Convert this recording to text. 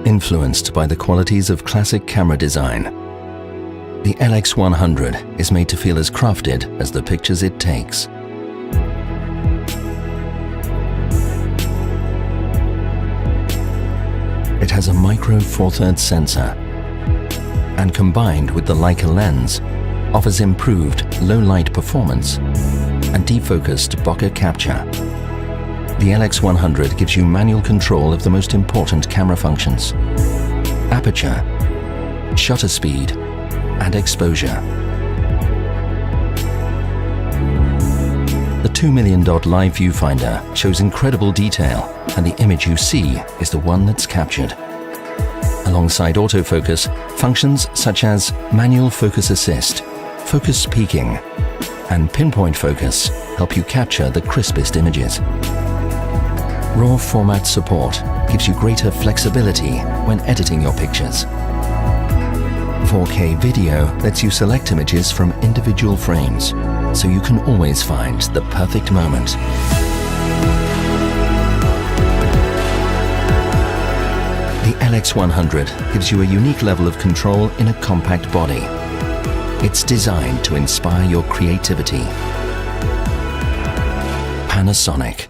influenced by the qualities of classic camera design. The LX100 is made to feel as crafted as the pictures it takes. It has a micro Four Thirds sensor, and combined with the Leica lens, offers improved low-light performance and defocused bokeh capture. The LX100 gives you manual control of the most important camera functions: aperture, shutter speed, and exposure. The $2 million live viewfinder shows incredible detail, and the image you see is the one that's captured. Alongside autofocus, functions such as manual focus assist, focus peaking, and pinpoint focus help you capture the crispest images. RAW format support gives you greater flexibility when editing your pictures. 4K video lets you select images from individual frames, so you can always find the perfect moment. The LX100 gives you a unique level of control in a compact body. It's designed to inspire your creativity. Panasonic.